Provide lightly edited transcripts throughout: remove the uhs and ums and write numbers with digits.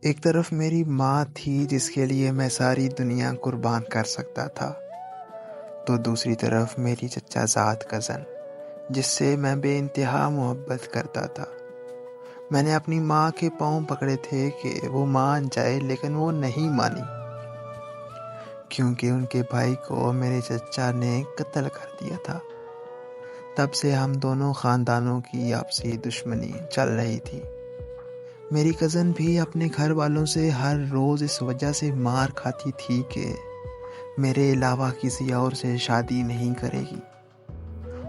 ایک طرف میری ماں تھی جس کے لیے میں ساری دنیا قربان کر سکتا تھا، تو دوسری طرف میری چچا زاد کزن جس سے میں بے انتہا محبت کرتا تھا۔ میں نے اپنی ماں کے پاؤں پکڑے تھے کہ وہ مان جائے، لیکن وہ نہیں مانی، کیونکہ ان کے بھائی کو میرے چچا نے قتل کر دیا تھا۔ تب سے ہم دونوں خاندانوں کی آپسی دشمنی چل رہی تھی۔ میری کزن بھی اپنے گھر والوں سے ہر روز اس وجہ سے مار کھاتی تھی کہ میرے علاوہ کسی اور سے شادی نہیں کرے گی۔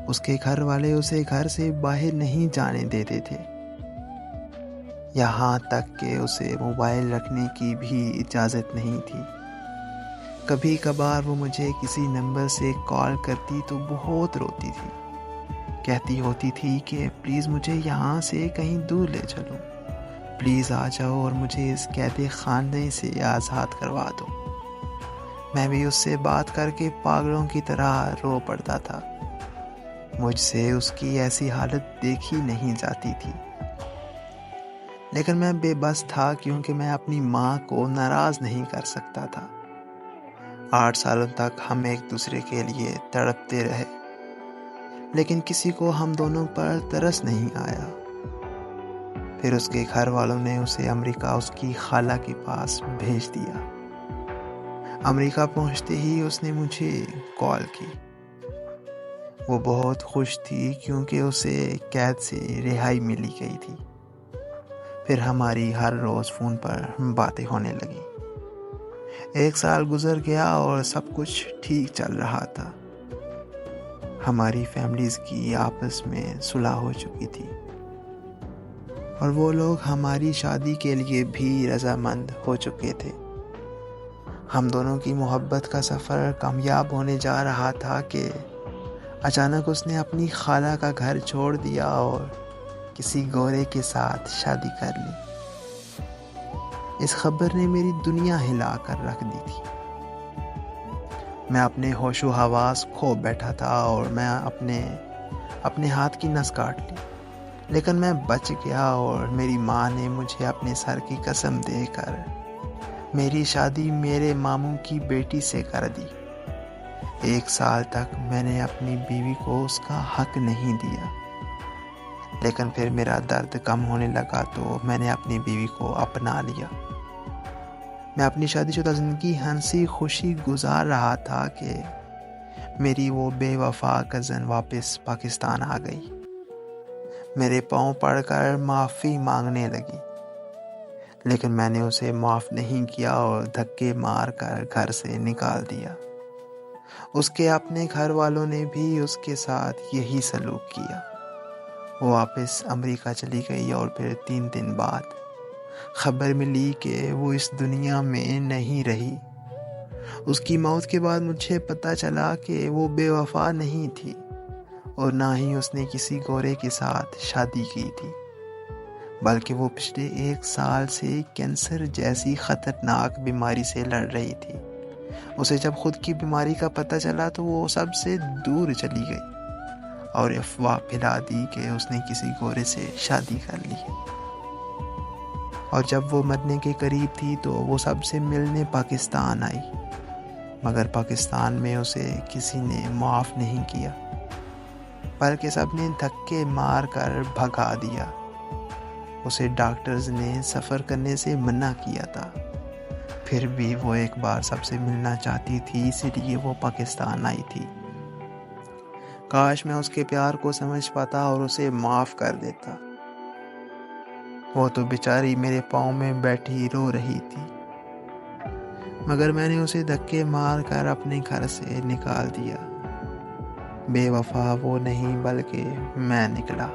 اس کے گھر والے اسے گھر سے باہر نہیں جانے دیتے تھے، یہاں تک کہ اسے موبائل رکھنے کی بھی اجازت نہیں تھی۔ کبھی کبھار وہ مجھے کسی نمبر سے کال کرتی تو بہت روتی تھی، کہتی ہوتی تھی کہ پلیز مجھے یہاں سے کہیں دور لے چلو، پلیز آ جاؤ اور مجھے اس قید خانے سے آزاد کروا دو۔ میں بھی اس سے بات کر کے پاگلوں کی طرح رو پڑتا تھا۔ مجھ سے اس کی ایسی حالت دیکھی نہیں جاتی تھی، لیکن میں بے بس تھا کیونکہ میں اپنی ماں کو ناراض نہیں کر سکتا تھا۔ 8 سالوں تک ہم ایک دوسرے کے لیے تڑپتے رہے، لیکن کسی کو ہم دونوں پر ترس نہیں آیا۔ پھر اس کے گھر والوں نے اسے امریکہ اس کی خالہ کے پاس بھیج دیا۔ امریکہ پہنچتے ہی اس نے مجھے کال کی۔ وہ بہت خوش تھی کیونکہ اسے قید سے رہائی ملی گئی تھی۔ پھر ہماری ہر روز فون پر باتیں ہونے لگیں۔ 1 سال گزر گیا اور سب کچھ ٹھیک چل رہا تھا۔ ہماری فیملیز کی آپس میں صلح ہو چکی تھی، اور وہ لوگ ہماری شادی کے لیے بھی رضامند ہو چکے تھے۔ ہم دونوں کی محبت کا سفر کامیاب ہونے جا رہا تھا کہ اچانک اس نے اپنی خالہ کا گھر چھوڑ دیا اور کسی گورے کے ساتھ شادی کر لی۔ اس خبر نے میری دنیا ہلا کر رکھ دی تھی۔ میں اپنے ہوش و حواس کھو بیٹھا تھا اور میں اپنے ہاتھ کی نس کاٹ لی، لیکن میں بچ گیا اور میری ماں نے مجھے اپنے سر کی قسم دے کر میری شادی میرے ماموں کی بیٹی سے کر دی۔ 1 سال تک میں نے اپنی بیوی کو اس کا حق نہیں دیا، لیکن پھر میرا درد کم ہونے لگا تو میں نے اپنی بیوی کو اپنا لیا۔ میں اپنی شادی شدہ زندگی ہنسی خوشی گزار رہا تھا کہ میری وہ بے وفا کزن واپس پاکستان آ گئی۔ میرے پاؤں پڑ کر معافی مانگنے لگی، لیکن میں نے اسے معاف نہیں کیا اور دھکے مار کر گھر سے نکال دیا۔ اس کے اپنے گھر والوں نے بھی اس کے ساتھ یہی سلوک کیا۔ وہ واپس امریکہ چلی گئی اور پھر 3 دن بعد خبر ملی کہ وہ اس دنیا میں نہیں رہی۔ اس کی موت کے بعد مجھے پتہ چلا کہ وہ بے وفا نہیں تھی اور نہ ہی اس نے کسی گورے کے ساتھ شادی کی تھی، بلکہ وہ پچھلے 1 سال سے کینسر جیسی خطرناک بیماری سے لڑ رہی تھی۔ اسے جب خود کی بیماری کا پتہ چلا تو وہ سب سے دور چلی گئی اور افواہ پھیلا دی کہ اس نے کسی گورے سے شادی کر لی ہے۔ اور جب وہ مرنے کے قریب تھی تو وہ سب سے ملنے پاکستان آئی، مگر پاکستان میں اسے کسی نے معاف نہیں کیا، بلکہ سب نے دھکے مار کر بھگا دیا۔ اسے ڈاکٹرز نے سفر کرنے سے منع کیا تھا، پھر بھی وہ ایک بار سب سے ملنا چاہتی تھی، اسی لیے وہ پاکستان آئی تھی۔ کاش میں اس کے پیار کو سمجھ پاتا اور اسے معاف کر دیتا۔ وہ تو بیچاری میرے پاؤں میں بیٹھی رو رہی تھی، مگر میں نے اسے دھکے مار کر اپنے گھر سے نکال دیا۔ بے وفا وہ نہیں بلکہ میں نکلا۔